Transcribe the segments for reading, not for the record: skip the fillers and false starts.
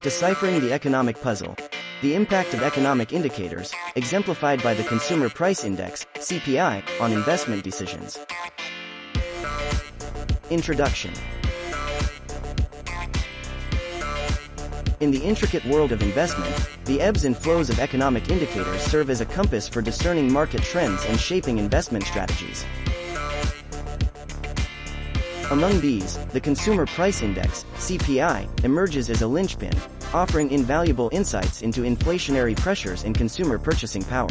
Deciphering the economic puzzle. The impact of economic indicators, exemplified by the Consumer Price Index, CPI, on investment decisions. Introduction. In the intricate world of investment, the ebbs and flows of economic indicators serve as a compass for discerning market trends and shaping investment strategies. Among these, the Consumer Price Index, CPI, emerges as a linchpin, offering invaluable insights into inflationary pressures and consumer purchasing power.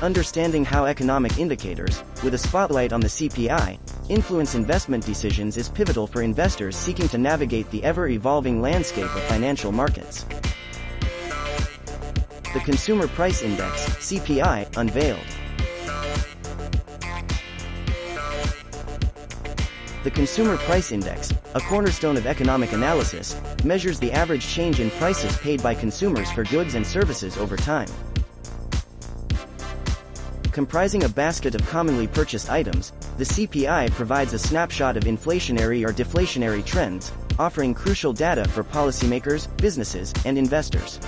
Understanding how economic indicators, with a spotlight on the CPI, influence investment decisions is pivotal for investors seeking to navigate the ever-evolving landscape of financial markets. The Consumer Price Index, CPI, unveiled. The Consumer Price Index, a cornerstone of economic analysis, measures the average change in prices paid by consumers for goods and services over time. Comprising a basket of commonly purchased items, the CPI provides a snapshot of inflationary or deflationary trends, offering crucial data for policymakers, businesses, and investors.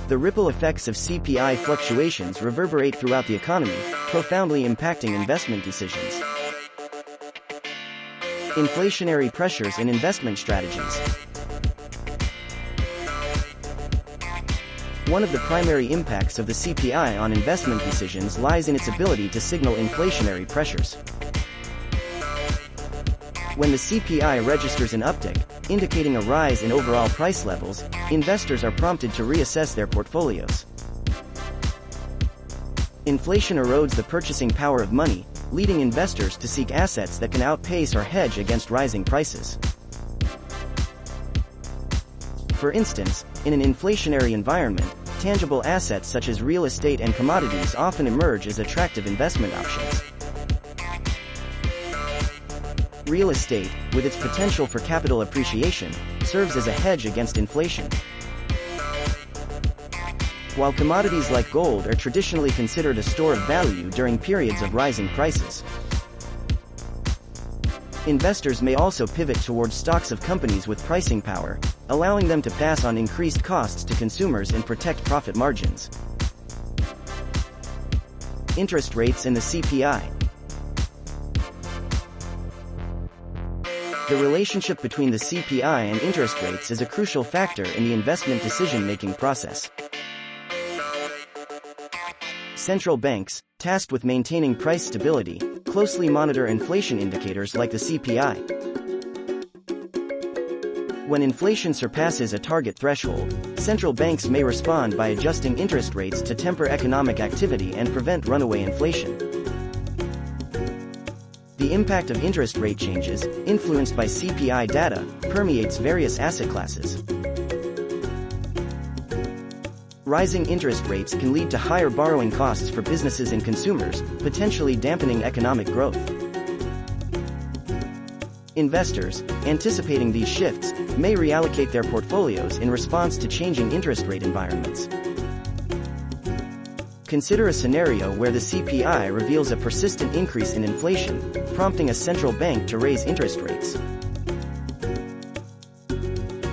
The ripple effects of CPI fluctuations reverberate throughout the economy, profoundly impacting investment decisions. Inflationary pressures and investment strategies. One of the primary impacts of the CPI on investment decisions lies in its ability to signal inflationary pressures. When the CPI registers an uptick, indicating a rise in overall price levels, investors are prompted to reassess their portfolios. Inflation erodes the purchasing power of money, leading investors to seek assets that can outpace or hedge against rising prices. For instance, in an inflationary environment, tangible assets such as real estate and commodities often emerge as attractive investment options. Real estate, with its potential for capital appreciation, serves as a hedge against inflation. While commodities like gold are traditionally considered a store of value during periods of rising prices. Investors may also pivot towards stocks of companies with pricing power, allowing them to pass on increased costs to consumers and protect profit margins. Interest rates and the CPI. The relationship between the CPI and interest rates is a crucial factor in the investment decision-making process. Central banks, tasked with maintaining price stability, closely monitor inflation indicators like the CPI. When inflation surpasses a target threshold, central banks may respond by adjusting interest rates to temper economic activity and prevent runaway inflation. The impact of interest rate changes, influenced by CPI data, permeates various asset classes. Rising interest rates can lead to higher borrowing costs for businesses and consumers, potentially dampening economic growth. Investors, anticipating these shifts, may reallocate their portfolios in response to changing interest rate environments. Consider a scenario where the CPI reveals a persistent increase in inflation, prompting a central bank to raise interest rates.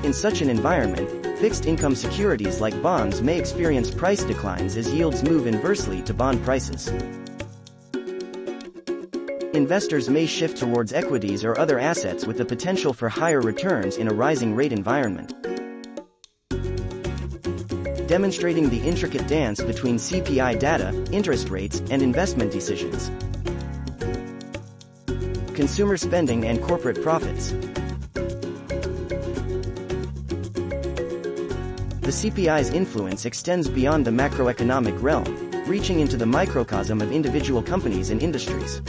In such an environment, fixed-income securities like bonds may experience price declines as yields move inversely to bond prices. Investors may shift towards equities or other assets with the potential for higher returns in a rising rate environment. Demonstrating the intricate dance between CPI data, interest rates, and investment decisions. Consumer spending and corporate profits. The CPI's influence extends beyond the macroeconomic realm, reaching into the microcosm of individual companies and industries.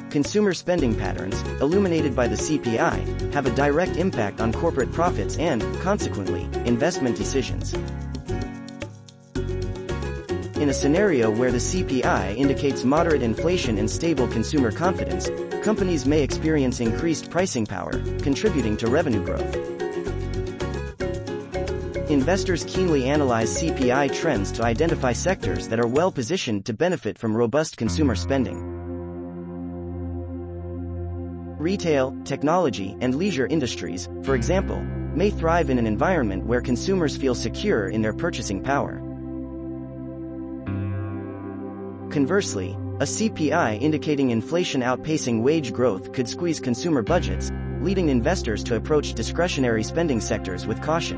Consumer spending patterns, illuminated by the CPI, have a direct impact on corporate profits and, consequently, investment decisions. In a scenario where the CPI indicates moderate inflation and stable consumer confidence, companies may experience increased pricing power, contributing to revenue growth. Investors keenly analyze CPI trends to identify sectors that are well positioned to benefit from robust consumer spending. Retail, technology, and leisure industries, for example, may thrive in an environment where consumers feel secure in their purchasing power. Conversely, a CPI indicating inflation outpacing wage growth could squeeze consumer budgets, leading investors to approach discretionary spending sectors with caution.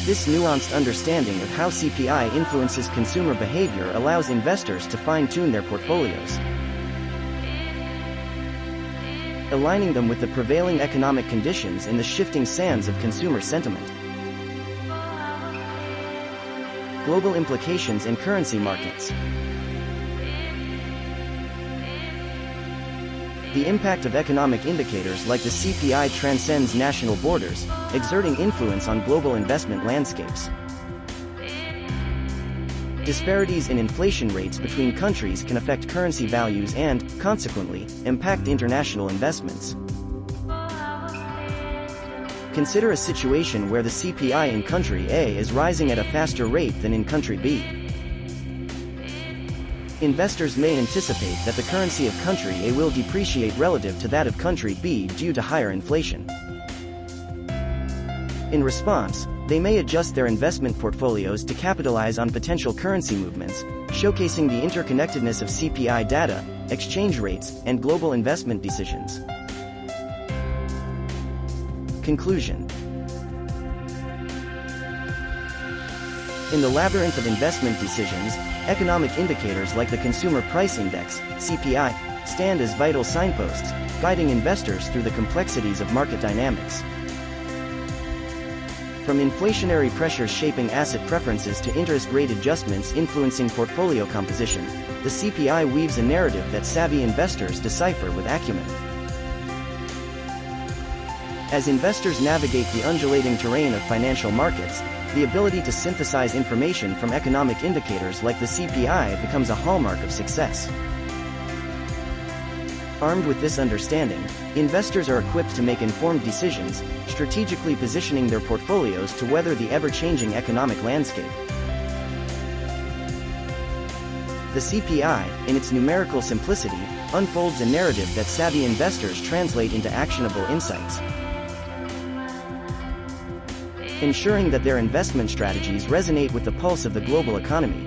This nuanced understanding of how CPI influences consumer behavior allows investors to fine-tune their portfolios, aligning them with the prevailing economic conditions in the shifting sands of consumer sentiment. Global implications in currency markets. The impact of economic indicators like the CPI transcends national borders, exerting influence on global investment landscapes. Disparities in inflation rates between countries can affect currency values and, consequently, impact international investments. Consider a situation where the CPI in country A is rising at a faster rate than in country B. Investors may anticipate that the currency of country A will depreciate relative to that of country B due to higher inflation. In response, they may adjust their investment portfolios to capitalize on potential currency movements, showcasing the interconnectedness of CPI data, exchange rates, and global investment decisions. Conclusion. In the labyrinth of investment decisions, economic indicators like the Consumer Price Index, CPI, stand as vital signposts, guiding investors through the complexities of market dynamics. From inflationary pressures shaping asset preferences to interest rate adjustments influencing portfolio composition, the CPI weaves a narrative that savvy investors decipher with acumen. As investors navigate the undulating terrain of financial markets, the ability to synthesize information from economic indicators like the CPI becomes a hallmark of success. Armed with this understanding, investors are equipped to make informed decisions, strategically positioning their portfolios to weather the ever-changing economic landscape. The CPI, in its numerical simplicity, unfolds a narrative that savvy investors translate into actionable insights, ensuring that their investment strategies resonate with the pulse of the global economy.